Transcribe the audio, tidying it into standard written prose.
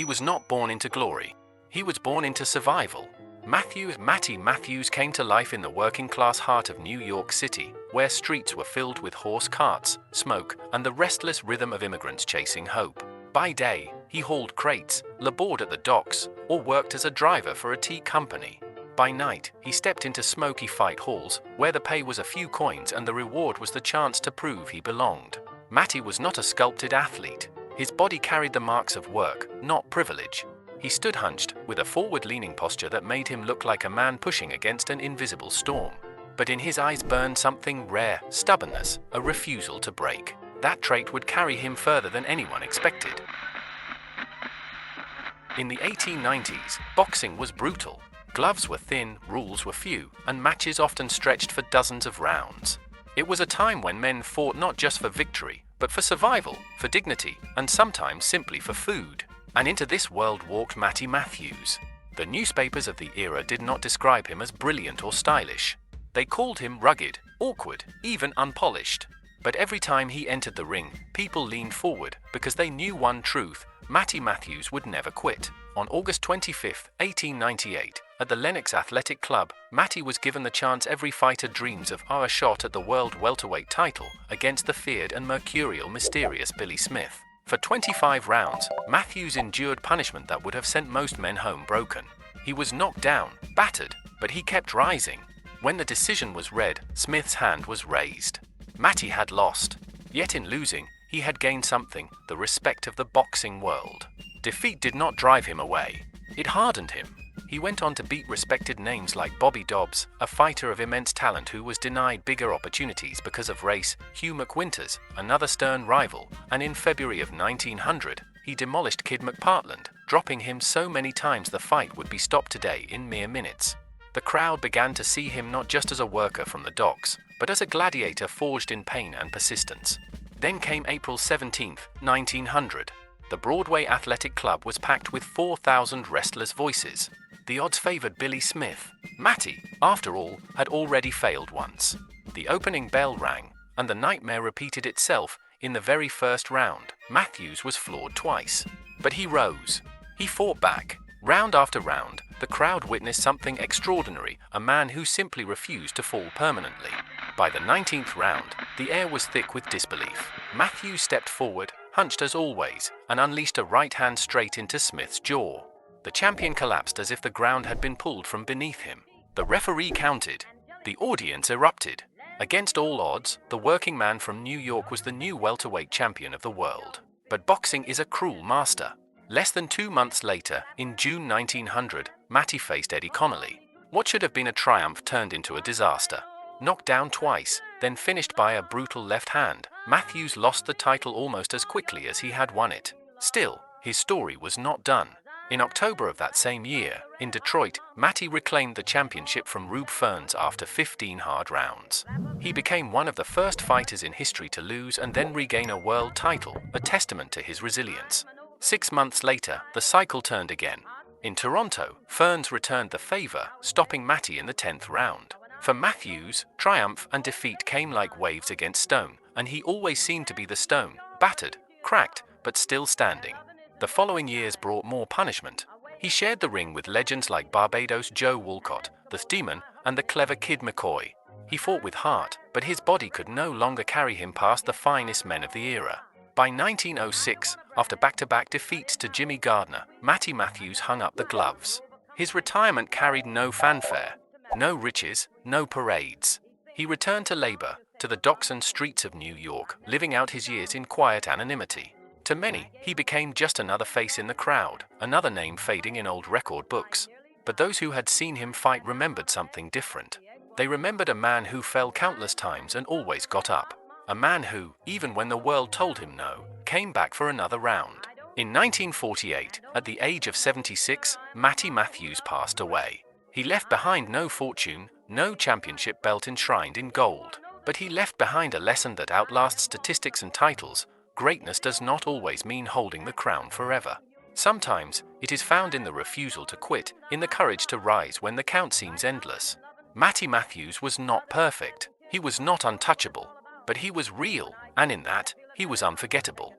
He was not born into glory. He was born into survival. Matty Matthews came to life in the working-class heart of New York City, where streets were filled with horse carts, smoke, and the restless rhythm of immigrants chasing hope. By day, he hauled crates, labored at the docks, or worked as a driver for a tea company. By night, he stepped into smoky fight halls, where the pay was a few coins and the reward was the chance to prove he belonged. Matty was not a sculpted athlete. His body carried the marks of work, not privilege. He stood hunched, with a forward-leaning posture that made him look like a man pushing against an invisible storm. But in his eyes burned something rare, stubbornness, a refusal to break. That trait would carry him further than anyone expected. In the 1890s, boxing was brutal. Gloves were thin, rules were few, and matches often stretched for dozens of rounds. It was a time when men fought not just for victory, but for survival, for dignity, and sometimes simply for food. And into this world walked Matty Matthews. The newspapers of the era did not describe him as brilliant or stylish. They called him rugged, awkward, even unpolished. But every time he entered the ring, people leaned forward because they knew one truth: Matty Matthews would never quit. On August 25, 1898, at the Lenox Athletic Club, Matty was given the chance every fighter dreams of: a shot at the world welterweight title against the feared and mercurial mysterious Billy Smith. For 25 rounds, Matthews endured punishment that would have sent most men home broken. He was knocked down, battered, but he kept rising. When the decision was read, Smith's hand was raised. Matty had lost. Yet in losing, he had gained something: the respect of the boxing world. Defeat did not drive him away. It hardened him. He went on to beat respected names like Bobby Dobbs, a fighter of immense talent who was denied bigger opportunities because of race, Hugh McWinters, another stern rival, and in February of 1900, he demolished Kid McPartland, dropping him so many times the fight would be stopped today in mere minutes. The crowd began to see him not just as a worker from the docks, but as a gladiator forged in pain and persistence. Then came April 17, 1900. The Broadway Athletic Club was packed with 4,000 restless voices. The odds favored Billy Smith. Matty, after all, had already failed once. The opening bell rang, and the nightmare repeated itself. In the very first round, Matthews was floored twice. But he rose. He fought back. Round after round, the crowd witnessed something extraordinary: a man who simply refused to fall permanently. By the 19th round, the air was thick with disbelief. Matthews stepped forward, hunched as always, and unleashed a right hand straight into Smith's jaw. The champion collapsed as if the ground had been pulled from beneath him. The referee counted. The audience erupted. Against all odds, the working man from New York was the new welterweight champion of the world. But boxing is a cruel master. Less than 2 months later, in June 1900, Matty faced Eddie Connolly. What should have been a triumph turned into a disaster. Knocked down twice, then finished by a brutal left hand, Matthews lost the title almost as quickly as he had won it. Still, his story was not done. In October of that same year, in Detroit, Matty reclaimed the championship from Rube Ferns after 15 hard rounds. He became one of the first fighters in history to lose and then regain a world title, a testament to his resilience. 6 months later, the cycle turned again. In Toronto, Ferns returned the favor, stopping Matty in the 10th round. For Matthews, triumph and defeat came like waves against stone, and he always seemed to be the stone, battered, cracked, but still standing. The following years brought more punishment. He shared the ring with legends like Barbados Joe Walcott, the Demon, and the clever Kid McCoy. He fought with heart, but his body could no longer carry him past the finest men of the era. By 1906, after back-to-back defeats to Jimmy Gardner, Matty Matthews hung up the gloves. His retirement carried no fanfare, no riches, no parades. He returned to labor, to the docks and streets of New York, living out his years in quiet anonymity. To many, he became just another face in the crowd, another name fading in old record books. But those who had seen him fight remembered something different. They remembered a man who fell countless times and always got up. A man who, even when the world told him no, came back for another round. In 1948, at the age of 76, Matty Matthews passed away. He left behind no fortune, no championship belt enshrined in gold. But he left behind a lesson that outlasts statistics and titles. Greatness does not always mean holding the crown forever. Sometimes, it is found in the refusal to quit, in the courage to rise when the count seems endless. Matty Matthews was not perfect. He was not untouchable. But he was real, and in that, he was unforgettable.